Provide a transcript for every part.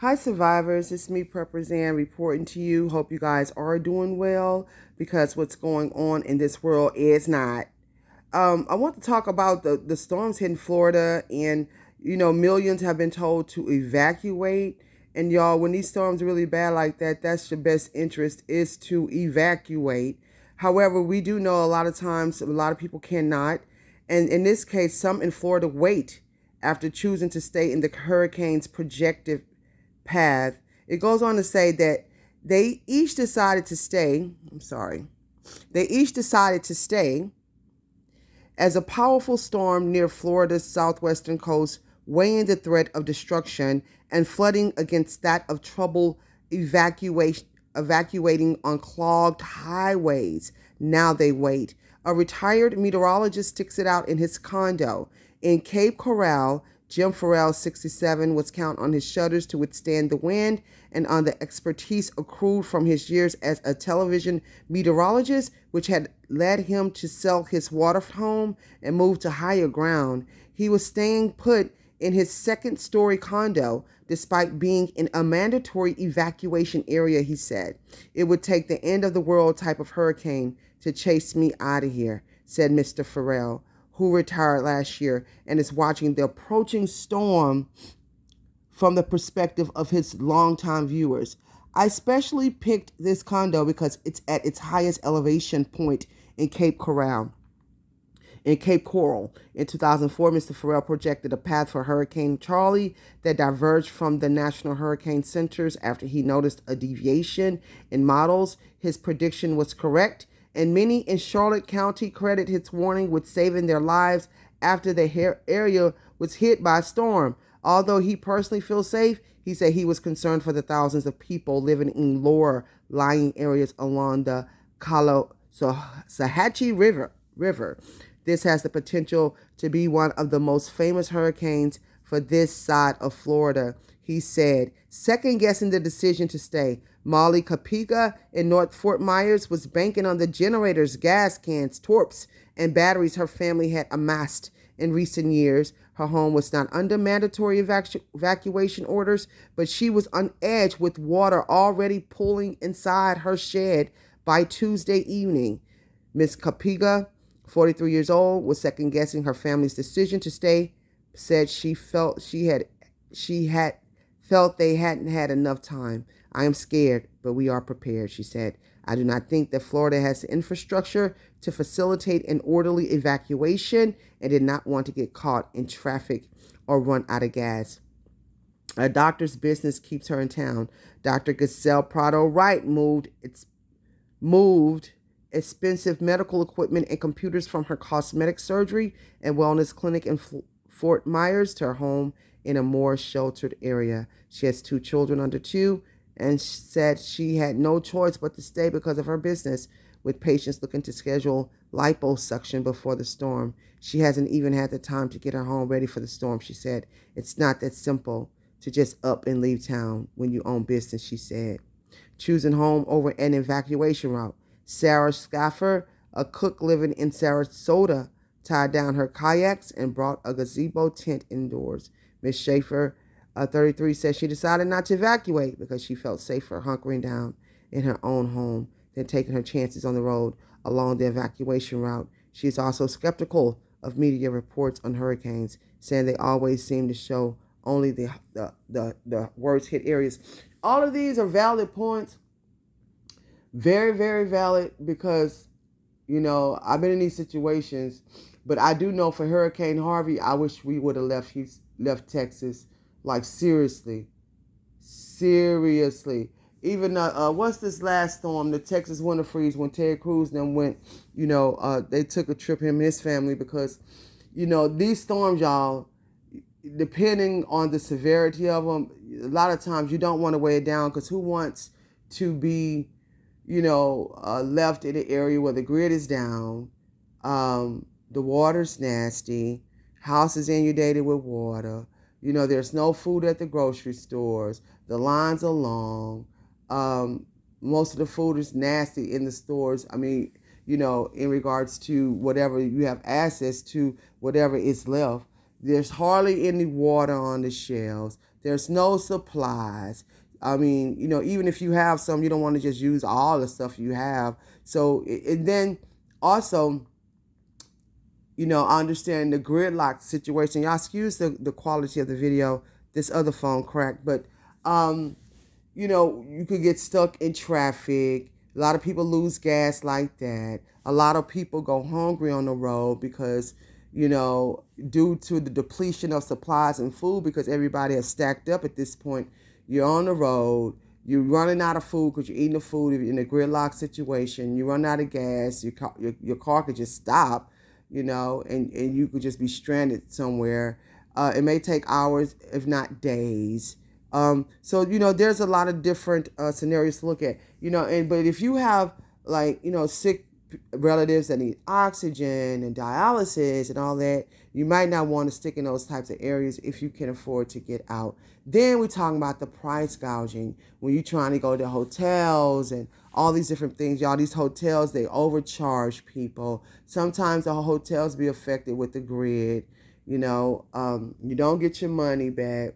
Hi, survivors. It's me, Prepper Zan, reporting to you. Hope you guys are doing well because what's going on in this world is not. I want to talk about the storms hitting Florida, and millions have been told to evacuate. And y'all, when these storms are really bad like that, that's your best interest is to evacuate. However, we do know a lot of times a lot of people cannot, and in this case, some in Florida wait after choosing to stay in the hurricane's projected path. It goes on to say that they each decided to stay. I'm sorry. They each decided to stay as a powerful storm near Florida's southwestern coast, weighing the threat of destruction and flooding against that of trouble evacuating on clogged highways. Now they wait. A retired meteorologist sticks it out in his condo. In Cape Coral, Jim Farrell, 67, was counting on his shutters to withstand the wind and on the expertise accrued from his years as a television meteorologist, which had led him to sell his water home and move to higher ground. He was staying put in his second-story condo, despite being in a mandatory evacuation area, he said. It would take the end of the world type of hurricane to chase me out of here, said Mr. Farrell, who retired last year and is watching the approaching storm from the perspective of his longtime viewers. I specially picked this condo because it's at its highest elevation point in Cape Coral. In Cape Coral, in 2004, Mr. Farrell projected a path for Hurricane Charlie that diverged from the National Hurricane Centers after he noticed a deviation in models. His prediction was correct, and many in Charlotte County credit his warning with saving their lives after the area was hit by a storm. Although he personally feels safe, he said he was concerned for the thousands of people living in lower lying areas along the Caloosahatchee River. This has the potential to be one of the most famous hurricanes for this side of Florida, he said, second guessing the decision to stay. Molly Capiga in North Fort Myers was banking on the generators, gas cans, torps, and batteries her family had amassed in recent years. Her home was not under mandatory evacuation orders, but she was on edge with water already pooling inside her shed by Tuesday evening. Miss Capiga, 43 years old, was second guessing her family's decision to stay, said she felt they hadn't had enough time. I am scared, but we are prepared, she said. I do not think that Florida has the infrastructure to facilitate an orderly evacuation and did not want to get caught in traffic or run out of gas. A doctor's business keeps her in town. Dr. Giselle Prado Wright moved expensive medical equipment and computers from her cosmetic surgery and wellness clinic in Fort Myers to her home in a more sheltered area. She has 2 children under 2 and said she had no choice but to stay because of her business, with patients looking to schedule liposuction before the storm. She hasn't even had the time to get her home ready for the storm, she said. It's not that simple to just up and leave town when you own business, she said. Choosing home over an evacuation route. Sarah Schaffer, a cook living in Sarasota, tied down her kayaks and brought a gazebo tent indoors. Miss Schaefer, 33, says she decided not to evacuate because she felt safer hunkering down in her own home than taking her chances on the road along the evacuation route. She is also skeptical of media reports on hurricanes, saying they always seem to show only the worst hit areas. All of these are valid points. Very, very valid because, I've been in these situations, but I do know for Hurricane Harvey, I wish we would have left Texas. Like, seriously. Even, what's this last storm, the Texas winter freeze, when Ted Cruz and them went, they took a trip, him and his family, because, these storms, y'all, depending on the severity of them, a lot of times you don't want to weigh it down because who wants to be, left in an area where the grid is down, the water's nasty, house is inundated with water, there's no food at the grocery stores, the lines are long, most of the food is nasty in the stores. I mean, in regards to whatever you have access to, whatever is left. There's hardly any water on the shelves. There's no supplies. I mean, even if you have some, you don't want to just use all the stuff you have. So, and then also, I understand the gridlock situation. Y'all excuse the quality of the video. This other phone cracked, but you could get stuck in traffic. A lot of people lose gas like that. A lot of people go hungry on the road because, due to the depletion of supplies and food, because everybody has stacked up at this point. You're on the road. You're running out of food because you're eating the food in a gridlock situation. You run out of gas. Your car could just stop, and you could just be stranded somewhere. It may take hours, if not days. So there's a lot of different scenarios to look at. But if you have sick relatives that need oxygen and dialysis and all that, you might not want to stick in those types of areas if you can afford to get out. Then we're talking about the price gouging when you're trying to go to hotels and all these different things. Y'all, these hotels, they overcharge people. Sometimes the hotels be affected with the grid. You don't get your money back.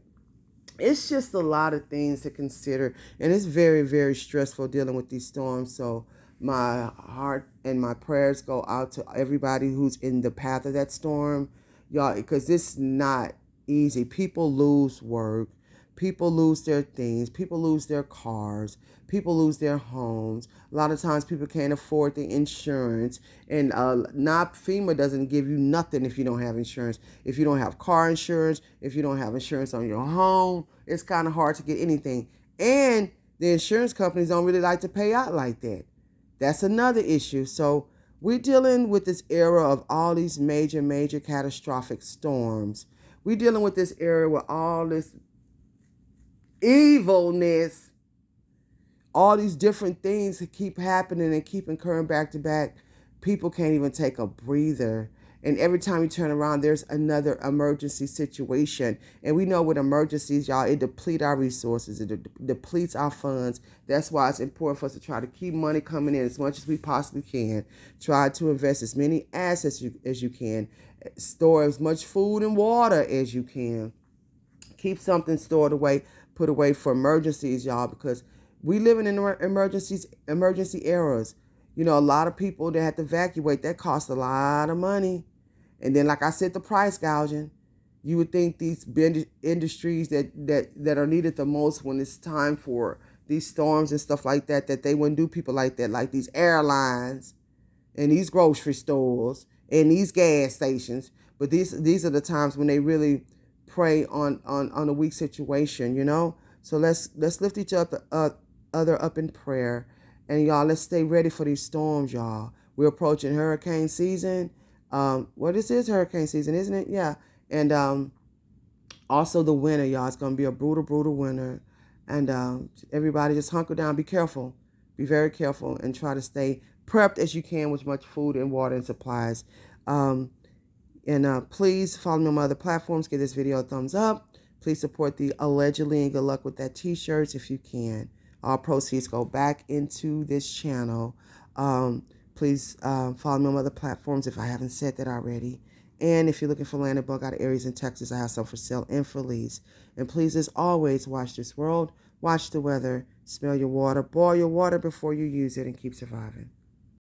It's just a lot of things to consider, and it's very, very stressful dealing with these storms. So my heart and my prayers go out to everybody who's in the path of that storm, y'all, because it's not easy. People lose work. People lose their things. People lose their cars. People lose their homes. A lot of times people can't afford the insurance. And not FEMA doesn't give you nothing if you don't have insurance. If you don't have car insurance, if you don't have insurance on your home, it's kind of hard to get anything. And the insurance companies don't really like to pay out like that. That's another issue. So we're dealing with this era of all these major, major catastrophic storms. We're dealing with this era with all this evilness, all these different things that keep happening and keep occurring back to back. People can't even take a breather. And every time you turn around, there's another emergency situation. And we know with emergencies, y'all, it depletes our resources. It depletes our funds. That's why it's important for us to try to keep money coming in as much as we possibly can. Try to invest as many assets as you can. Store as much food and water as you can. Keep something stored away, put away for emergencies, y'all, because we live in emergency eras. A lot of people that have to evacuate, that costs a lot of money. And then, like I said, the price gouging. You would think these industries that are needed the most when it's time for these storms and stuff like that, that they wouldn't do people like that, like these airlines and these grocery stores and these gas stations. But these are the times when they really prey on a weak situation, So let's lift each other up in prayer. And y'all, let's stay ready for these storms, y'all. We're approaching hurricane season. This is hurricane season, isn't it? Yeah. And also the winter, y'all. It's going to be a brutal, brutal winter. And everybody just hunker down. Be careful. Be very careful and try to stay prepped as you can with much food and water and supplies. And please follow me on my other platforms. Give this video a thumbs up. Please support the Allegedly and good luck with that t-shirts if you can. All proceeds go back into this channel. Please follow me on other platforms if I haven't said that already. And if you're looking for land and bug out areas in Texas, I have some for sale and for lease. And please, as always, watch this world, watch the weather, smell your water, boil your water before you use it, and keep surviving.